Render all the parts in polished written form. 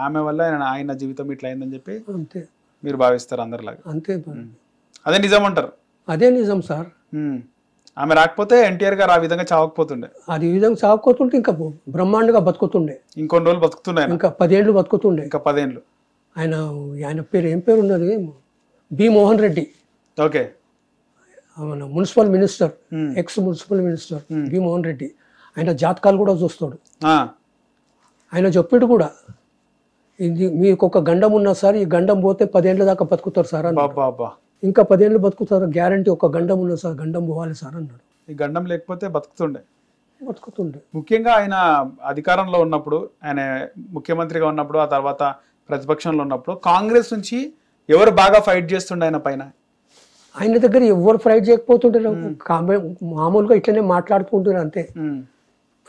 ఆమె వల్ల ఆయన జీవితం ఇట్లా అయిందని చెప్పి అంతే మీరు భావిస్తారు అందరిలాగా. అంతే అదే నిజం అంటారు. అదే నిజం సార్. ఆమె రాకపోతే ఎన్టీఆర్ గారు ఆ విధంగా చావకపోతుండే. అది ఈ విధంగా చావకపోతుంటే ఇంకా బ్రహ్మాండంగా బతుకుతుండే. ఇంకొన్ని రోజులు బతుకుతుండే, ఇంకా 10 ఏళ్ళు బతుకుతుండే. ఇంకా 10 ఏళ్ళు. ఆయన పేరు ఏం పేరు ఉన్నది, బి మోహన్ రెడ్డి. ఓకే. మన municipal minister, ex municipal minister B Mohan Reddy. ఆయన జాతకాలు కూడా చూస్తాడు. ఆయన చెప్పాడు కూడా, ఇది మీకు ఒక గండం ఉన్నా సార్, ఈ గండం పోతే 10 ఏళ్ళ దాకా బతుకుతారు సార్ అన్నాడు. ఇంకా 10 ఏళ్ళు బతుకుతారు గ్యారంటీ, ఒక గండం ఉన్నా సార్, గండం పోవాలి సార్ అన్నాడు. ఈ గండం లేకపోతే బతుకుతుండే. ముఖ్యంగా ఆయన అధికారంలో ఉన్నప్పుడు, ఆయన ముఖ్యమంత్రిగా ఉన్నప్పుడు, ఆ తర్వాత ప్రతిపక్షంలో ఉన్నప్పుడు కాంగ్రెస్ నుంచి ఎవరు బాగా ఫైట్ చేస్తుండే ఆయన పైన? ఆయన దగ్గర ఎవరు ఫైట్ చేయకపోతుంటారు, మామూలుగా ఇట్లనే మాట్లాడుకుంటారు అంతే.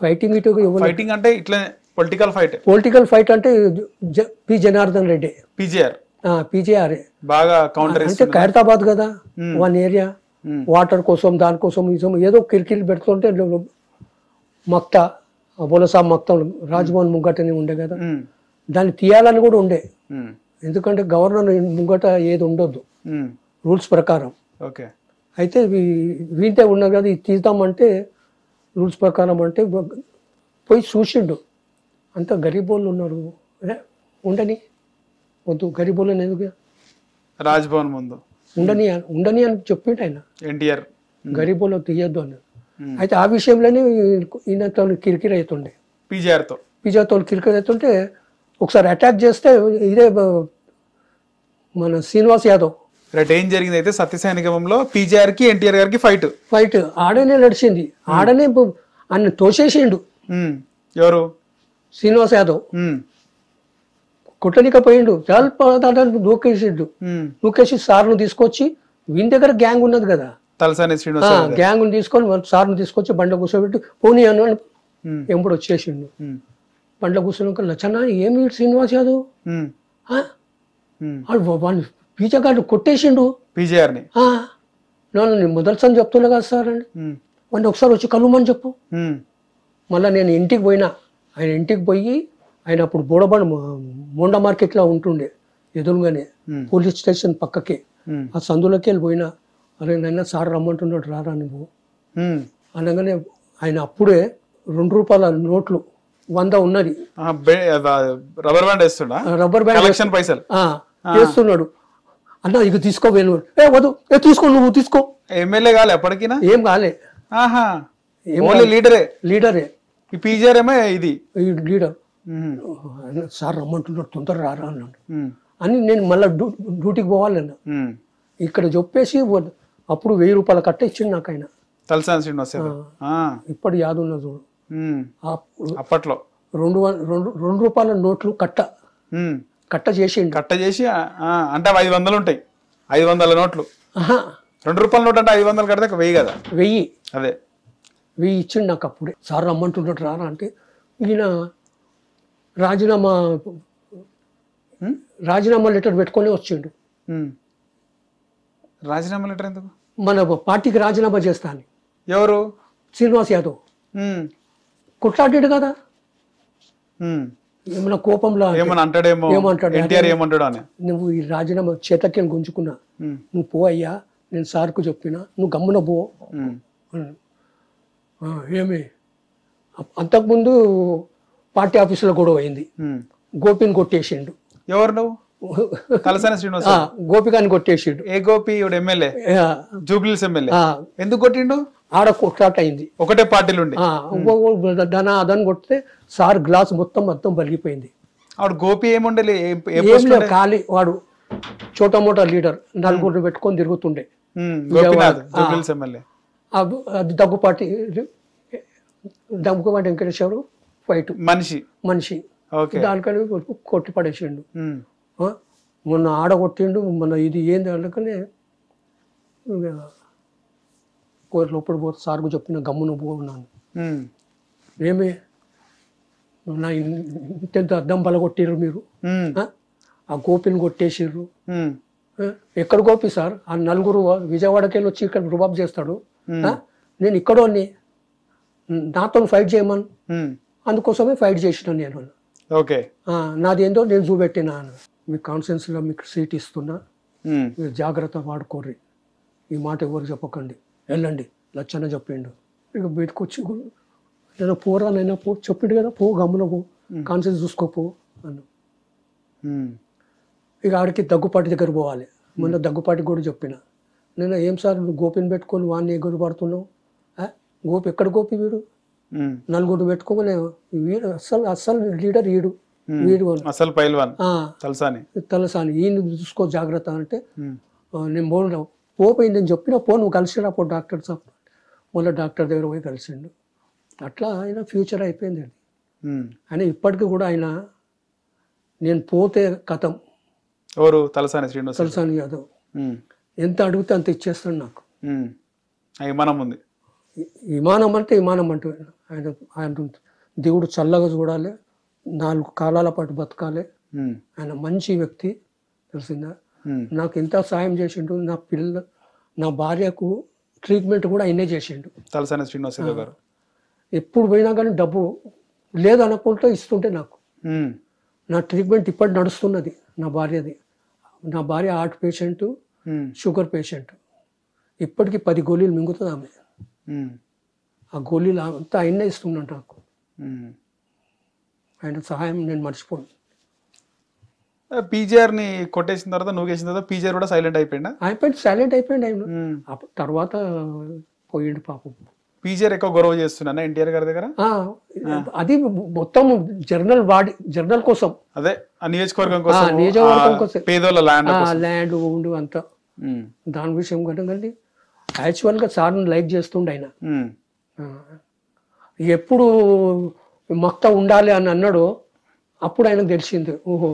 ఫైటింగ్ ఇటు ఫైటింగ్ అంటే ఇట్లా పొలిటికల్ ఫైట్ అంటే పి జనార్దన్ రెడ్డి, పిజేఆర్ బాగా కౌంటర్. అంటే ఖైరతాబాద్ కదా, వన్ ఏరియా వాటర్ కోసం దానికోసం ఏదో కిరికిరి పెడుతుంటే మక్తా బోలసాబ్ మక్తా రాజ్భవన్ ముంగటని ఉండే కదా, దాన్ని తీయాలని కూడా ఉండే. ఎందుకంటే గవర్నర్ ముంగట ఏది ఉండొద్దు రూల్స్ ప్రకారం. అయితే వీంటే ఉన్నది కదా, ఇది తీద్దామంటే రూల్స్ ప్రకారం అంటే పోయి చూసిండు. అంత గరీబోళ్ళు ఉన్నారు, ఉండని వద్దు గరీబోళ్ళని ఎందుకు రాజ్భవన్ ముందు ఉండని అని చెప్పిండు ఆయన, ఎన్టీఆర్ గరీబోళ్ళు తీయొద్దు అని. అయితే ఆ విషయంలోనే ఈయనతో కిరికిరి అవుతుండే, పిజాతో కిరికిరి అవుతుంటే ఒకసారి అటాక్ చేస్తే ఇదే మన శ్రీనివాస్ యాదవ్. ఏం జరిగింది అయితే సత్యసైనికంలో పీజేఆర్ కి ఎన్టీఆర్ గారికి ఫైట్ ఆడనే నడిచింది. ఆడనే ఆయన తోసేసిండు. ఎవరు? శ్రీనివాస్ యాదవ్. కుట్టనికపోయిండు, చాలా దూకేసిండు. దూకేసి సార్ను తీసుకొచ్చి, వీని దగ్గర గ్యాంగ్ ఉన్నది కదా, గ్యాంగ్ తీసుకొని సార్ను తీసుకొచ్చి బండ్ల కూర్చోబెట్టి పోనీ అని ఎంపుడు వచ్చేసిండు. బండ్ల కూర్చోక లచ్చన్న ఏమి శ్రీనివాస్ యాదవ్ వాళ్ళు పీజగాడు కొట్టేసిండు పీజేఆర్ని. నేను మొదటిసారి చెప్తున్నా కదా సార్ అండి, వాడిని ఒకసారి వచ్చి కలుమని చెప్పు. మళ్ళీ నేను ఇంటికి పోయినా, ఆయన ఇంటికి పోయి, ఆయన అప్పుడు బోడబండ మోండా మార్కెట్లో ఉంటుండే ఎదురుగానే, పోలీస్ స్టేషన్ పక్కకే. ఆ సందులోకి వెళ్ళిపోయినా, అరే నైనా సార్ రమ్మంటున్నాడు రారా నువ్వు అనగానే ఆయన అప్పుడే 2 రూపాయల నోట్లు 100 ఉన్నది, రబ్బర్ బ్యాండ్ వేస్తున్నాడు. అన్న ఇక తీసుకోవేను, వద్దు తీసుకో, నువ్వు తీసుకో. ఎమ్మెల్యే కాలే అప్పటికినా? ఏం కాలే, లీడరే. పీజీఆర్ ఏమో ఇది లీడర్. సార్ రమ్మంటున్నాడు తొందర రారా అన్నాడు అని. నేను మళ్ళీ డ్యూటీకి పోవాలన్నా. ఇక్కడ చెప్పేసి అప్పుడు 1000 రూపాయల కట్ట ఇచ్చిండు నాకు ఆయన. ఇప్పుడు యాదున్న చూడు, అప్పట్లో 2 రూపాయల నోట్లు కట్ట చేసి అంటే 500 ఉంటాయి, 500 నోట్లు. 2 రూపాయల నోట్ అంటే 500 కడితే 1000 కదా. 1000 అదే 1000 ఇచ్చిండు నాకు అప్పుడే. సార్ రమ్మంటున్నట్టు రారా అంటే, ఈయన రాజీనామా లెటర్ పెట్టుకొని వచ్చిండు. రాజీనామా లెటర్ ఎందుకు? మన పార్టీకి రాజీనామా చేస్తా అని. ఎవరు? శ్రీనివాస్ యాదవ్. కొట్లాడాడు కదా, ఏమన్నా కోపంలో ఏమంటాడు, నువ్వు ఈ రాజీనామా చేతకి గుంజుకున్నా, నువ్వు పో అయ్యా, నేను సార్కు చెప్పినా, నువ్వు గమ్మున పో. ఏమి అంతకుముందు పార్టీ ఆఫీసులో గొడవ అయింది, గోపిని కొట్టేసిండు. ఎవరు నువ్వు? గోపికాని కొట్టేసిండు. ఏ గోపి? ఎమ్మెల్యే, జూబ్లీస్ ఎమ్మెల్యే. ఎందుకు కొట్టిండు? ఆడ కొట్లాట అయింది, ఒకటే పార్టీలు అదని కొడితే సార్ గ్లాస్ మొత్తం బలిగిపోయింది. ఆవిడ గోపి ఏముండలే, ఖాళీ వాడు చోటా మోటా లీడర్, 4 పెట్టుకొని తిరుగుతుండే. అది దగ్గుపాటి వెంకటేశ్వరు ఫైట్ మనిషి దానికని కొట్టి పడేసిండు. మొన్న ఆడగొట్టిండు, మొన్న ఇది ఏంది అందుకనే లోపల పోతే సార్కు చెప్పిన గమ్మున పోన్నాను. ఏమి నా ఇంతెంత అద్దం బలగొట్టిర్రు మీరు, ఆ గోపిని కొట్టేసిర్రు. ఎక్కడ గోపి సార్? ఆ 4 విజయవాడకి వెళ్ళి వచ్చి ఇక్కడ రుబాబ్ చేస్తాడు. నేను ఇక్కడోని, నాతో ఫైట్ చేయమని, అందుకోసమే ఫైట్ చేసిన నేను. ఓకే. నాదేందో నేను చూపెట్టినా అన్న. మీ కాన్ఫరెన్స్లో మీకు సీట్ ఇస్తున్నా, మీరు జాగ్రత్త వాడుకోర్రి, ఈ మాట ఎవరు చెప్పకండి, వెళ్ళండి లచ్చన్న చెప్పిండు. ఇక బయటకు వచ్చి నేను పోరా నైనా పో చెప్పిండు కదా, పో గమ్మున పో, కాన్ఫరెన్స్ చూసుకోపో అన్న. ఇక ఆడికి దగ్గుపాటి దగ్గర పోవాలి. మొన్న దగ్గుపాటికి కూడా చెప్పిన, నేను ఏం సార్ నువ్వు గోపిని పెట్టుకొని వాడిని ఎగురు పడుతున్నావు, గోపి ఎక్కడ గోపి వీడు, నలుగురు పెట్టుకోమని, వీడు అస్సలు లీడర్ వీడు అసలు పైల్వాన్ తలసాని, ఈయన చూసుకో జాగ్రత్త అంటే, నేను పోపోయింది నేను చెప్పిన, పో నువ్వు కలిసిరా పో డాక్టర్ సార్, మళ్ళీ డాక్టర్ దగ్గర పోయి కలిసిండు. అట్లా ఆయన ఫ్యూచర్ అయిపోయింది అది. ఆయన ఇప్పటికీ కూడా ఆయన నేను పోతే కథం, ఎవరు తలసాని యాదవ్ ఎంత అడిగితే అంత ఇచ్చేస్తాడు నాకు. విమానం ఉంది, విమానం అంటే ఆయన ఆయన దేవుడు చల్లగా చూడాలి, 4 కాలాల పాటు బతకాలి. ఆయన మంచి వ్యక్తి, తెలిసిందా. నాకు ఎంత సాయం చేసిండు, నా భార్యకు ట్రీట్మెంట్ కూడా ఆయనే చేసిండు. తలసాని శ్రీనివాసరావు గారు ఎప్పుడు పోయినా కానీ డబ్బు లేదనుకుంటూ ఇస్తుంటే నాకు, నా ట్రీట్మెంట్ ఇప్పటి నడుస్తున్నది నా భార్యది. నా భార్య హార్ట్ పేషెంట్, షుగర్ పేషెంట్, ఇప్పటికీ 10 గోళీలు మింగుతుంది ఆమె. ఆ గోళీలు అంతా ఆయనే ఇస్తున్నాడు నాకు. ఆయన సహాయం నేను మర్చిపోను. పీజీఆర్ ని కొట్టేసిన తర్వాత నువ్వు వేసిన తర్వాత పీజీఆర్ కూడా సైలెంట్ అయిపోయింది. సైలెంట్ అయిపోయింది ఆయన. తర్వాత పోయిండు పాపం. పీజీఆర్ ఎక్కువ గొడవ చేస్తున్నా ఎన్టీఆర్ గారి దగ్గర. అది మొత్తం జర్నల్ కోసం, అదే నియోజకవర్గం కోసం, పేదోళ్ళ ల్యాండ్ ఉండు అంతా దాని విషయం కంటే యాక్చువల్ గా సార్ని లైక్ చేస్తుండే ఆయన. ఎప్పుడు మక్త ఉండాలి అని అన్నాడో అప్పుడు ఆయనకు తెలిసింది, ఓహో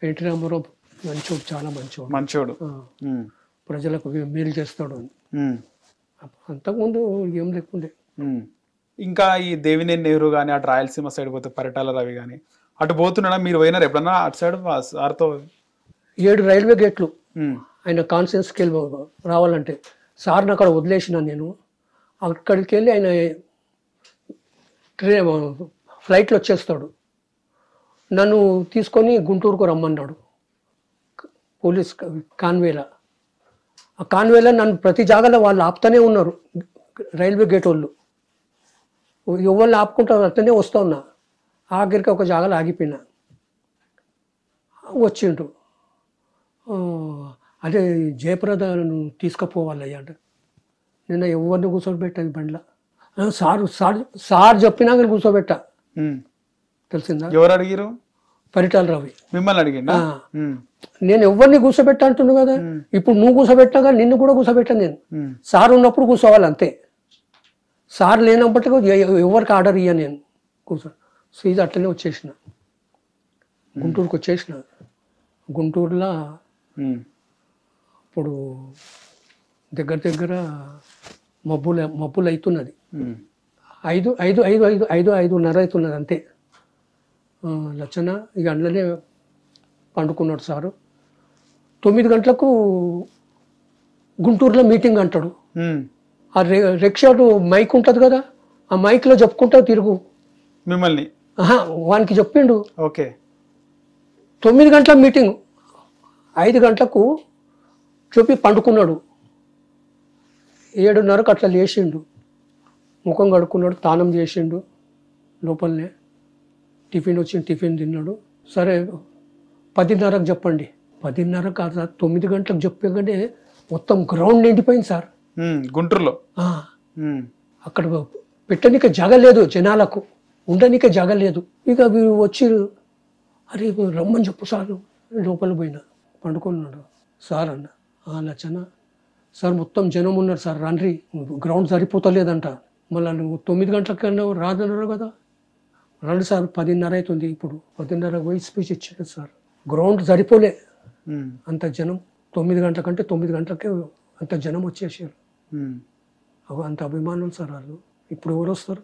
ఎన్టీ రామారావు మంచోడు, చాలా మంచోడు, ప్రజలకు మేలు చేస్తాడు అని. అంతకుముందు ఏం లేకుండే. ఇంకా ఈ దేవినేని నెహ్రూ కానీ అటు రాయలసీమ సైడ్ పోతే పరిటాల రవి కానీ అటు పోతున్నాడా? మీరు పోయినారు ఎప్పుడన్నా అటు సైడ్ సార్తో? 7 రైల్వే గేట్లు ఆయన కాన్ఫరెన్స్కి వెళ్ళి రావాలంటే సార్ని అక్కడ వదిలేసిన నేను. అక్కడికి వెళ్ళి ఆయన ఫ్లైట్లో వచ్చేస్తాడు, నన్ను తీసుకొని గుంటూరుకు రమ్మన్నాడు పోలీస్ కాన్వేలా. ఆ కాన్వేలా నన్ను ప్రతి జాగాలో వాళ్ళు ఆపుతూనే ఉన్నారు, రైల్వే గేట్ వాళ్ళు ఎవరిని ఆపుకుంటారు, అట్లనే వస్తూ ఉన్నా. ఆఖరికి ఒక జాగాలో ఆగిపోయినా, వచ్చిండు. అదే జయప్రదను తీసుకుపోవాలయ్యా అంటే, నిన్న ఎవరిని కూర్చోబెట్టాను బండ్లో. సార్ చెప్పినా కానీ కూర్చోబెట్టా, తెలిసిందా. ఎవరు అడిగారు? పరిటాల రవి. మిమ్మల్ని అడిగిందా? నేను ఎవరిని కూర్చోబెట్టా అంటున్నావు కదా, ఇప్పుడు నువ్వు కూర్చోబెట్టా కానీ నిన్ను కూడా కూర్చోబెట్టాను నేను. సార్ ఉన్నప్పుడు కూర్చోవాలి అంతే, సార్ లేనప్పటికీ ఎవరికి ఆర్డర్ ఇయ్యా నేను కూర్చో. సో ఇది అట్లనే వచ్చేసిన, గుంటూరుకు వచ్చేసిన. గుంటూరులో ఇప్పుడు దగ్గర మబ్బులు అవుతున్నది, 5:30 అవుతున్నది అంతే. లచ్చన్న ఇక అందులోనే పండుకున్నాడు సారు. 9 గంటలకు గుంటూరులో మీటింగ్ అంటాడు. ఆ రిక్షాడు మైక్ ఉంటుంది కదా, ఆ మైక్లో చెప్పుకుంటా తిరుగు మిమ్మల్ని. వానికి చెప్పిండు. ఓకే. 9 గంటల మీటింగ్, 5 గంటలకు చెప్పి పండుకున్నాడు. 7:30కు అట్లా లేచిండు, ముఖం కడుక్కున్నాడు, తానం చేసిండు, లోపలనే టిఫిన్ వచ్చింది, టిఫిన్ తిన్నాడు. సరే 10:30కు చెప్పండి, 10:30 కాదు సార్ 9 గంటలకు చెప్పగానే మొత్తం గ్రౌండ్ నిండిపోయింది సార్ గుంటూరులో. అక్కడ పెట్టనిక జాగ లేదు, జనాలకు ఉండనిక జాగ లేదు. ఇక వీరు వచ్చి అరే రమ్మని చెప్పు సార్, లోపల పోయినా పండుకున్నాడు. సార్ అన్న, లచ్చన్న సార్ మొత్తం జనం ఉన్నారు సార్, రండ్రి గ్రౌండ్ సరిపోతలేదంట, మళ్ళీ నువ్వు 9 గంటలకన్నా రాదన్నారు కదా, రండి సార్ 10:30 అవుతుంది, ఇప్పుడు 10:30 పోయి స్పీచ్ ఇచ్చాడు సార్. గ్రౌండ్ సరిపోలే, అంత జనం. 9 గంటల కంటే 9 గంటలకే అంత జనం వచ్చేసారు. అంత అభిమానులు సార్ వాళ్ళు. ఇప్పుడు ఎవరు వస్తారు,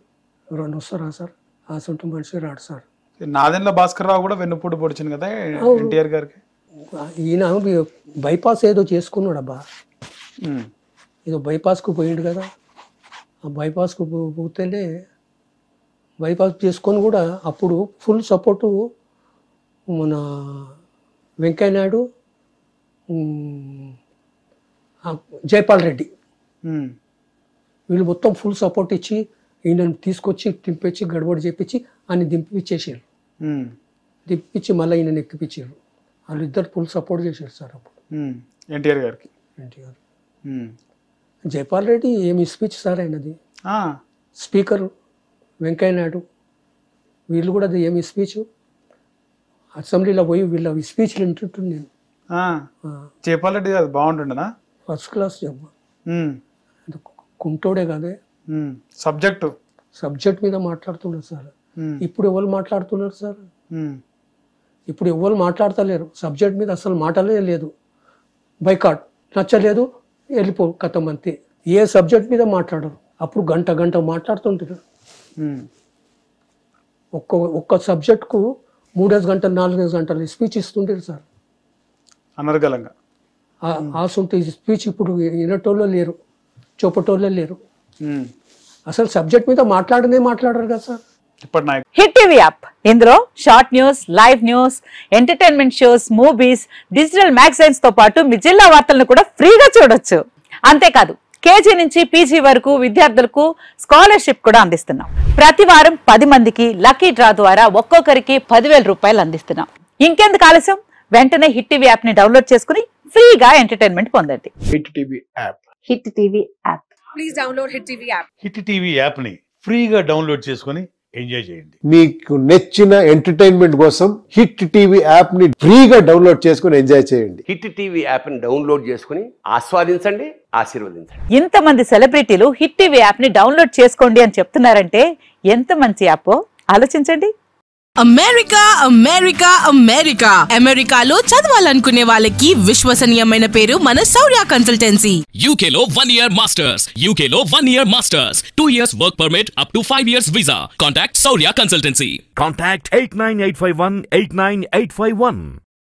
ఎవరన్నా వస్తారా సార్? ఆ సొంత మనిషి రాడు సార్. నాదెండ్ల భాస్కర్ రావు కూడా వెన్నుపోటు పొడిచింది కదా ఎన్టీఆర్ గారికి. ఈయన బైపాస్ ఏదో చేసుకున్నాడు అబ్బా, ఏదో బైపాస్కు పోయిండు కదా. ఆ బైపాస్కు పోతేనే బైపాస్ చేసుకొని కూడా అప్పుడు ఫుల్ సపోర్టు మన వెంకయ్య నాయుడు, జైపాల్ రెడ్డి వీళ్ళు మొత్తం ఫుల్ సపోర్ట్ ఇచ్చి ఈయనను తీసుకొచ్చి దింపించి గడబడి చేపించి ఆయన దింపించేసారు. దింపించి మళ్ళీ ఈయనను ఎక్కిపించారు. వాళ్ళిద్దరు ఫుల్ సపోర్ట్ చేశారు సార్ అప్పుడు ఎన్టీఆర్ గారికి. జైపాల్ రెడ్డి ఏమి స్పీచ్ సార్ అయినది. స్పీకర్ వెంకయ్య నాయుడు వీళ్ళు కూడా అది ఏమి స్పీచ్. అసెంబ్లీలో పోయి వీళ్ళ స్పీచ్లు వింటుంటుంది నేను. జైపాల్ రెడ్డి అది బాగుంటుండనా? ఫస్ట్ క్లాస్ చెప్ప కుంటోడే కాదే, సబ్జెక్ట్ మీద మాట్లాడుతున్నారు సార్. ఇప్పుడు ఎవరు మాట్లాడుతున్నారు సార్? ఇప్పుడు ఎవరు మాట్లాడతలేరు సబ్జెక్ట్ మీద, అసలు మాటలే లేదు. బైకాట్ నచ్చలేదు వెళ్ళిపో కథం అంతే. ఏ సబ్జెక్ట్ మీద మాట్లాడరు. అప్పుడు గంట గంట మాట్లాడుతుంటారు. ఒక్క సబ్జెక్ట్కు 3 గంటలు 4 గంటలు స్పీచ్ ఇస్తుంటారు సార్ అనర్గలంగా. ఆసుంటే స్పీచ్ ఇప్పుడు వినటోళ్ళే లేరు, చూపటోళ్ళే లేరు. అసలు సబ్జెక్ట్ మీద మాట్లాడరు కదా సార్. హిట్ టీవీ యాప్, ఇందులో short news, live news, entertainment shows, movies, digital magazines తో పాటు మీ జిల్లా వార్తలను కూడా ఫ్రీగా చూడొచ్చు. అంతేకాదు కేజీ నుంచి పీజీ వరకు విద్యార్థులకు స్కాలర్షిప్ కూడా అందిస్తున్నాం. ప్రతి వారం 10 మందికి లక్కీ డ్రా ద్వారా ఒక్కొక్కరికి 10,000 రూపాయలు అందిస్తున్నాం. ఇంకెందుకు ఆలస్యం, వెంటనే హిట్ టీవీ యాప్ ని డౌన్లోడ్ చేసుకుని ఫ్రీగా ఎంటర్టైన్మెంట్ పొందండి. Hit TV app. Hit TV app. Please download hit TV app. Hit TV app ని ఫ్రీగా డౌన్లోడ్ చేసుకుని ఎంజాయ్ చేయండి. మీకు నచ్చిన ఎంటర్టైన్మెంట్ కోసం హిట్ టీవీ యాప్ ని ఫ్రీగా డౌన్లోడ్ చేసుకుని ఎంజాయ్ చేయండి. హిట్ టీవీ యాప్ ని డౌన్లోడ్ చేసుకుని ఆస్వాదించండి, ఆశీర్వదించండి. ఇంతమంది సెలబ్రిటీలు హిట్ టీవీ యాప్ ని డౌన్లోడ్ చేసుకోండి అని చెప్తున్నారంటే ఎంత మంచి యాప్ ఆలోచించండి. అమెరికా అమెరికా అమెరికా అమెరికాలో చదవాలనుకునే వాళ్ళకి విశ్వసనీయమైన పేరు మన శౌర్య కన్సల్టెన్సీ. UK లో 1 year masters, UK లో 1 year masters, 2 years work permit up to 5 years visa. Contact Saurya Consultancy. Contact 89851 89851.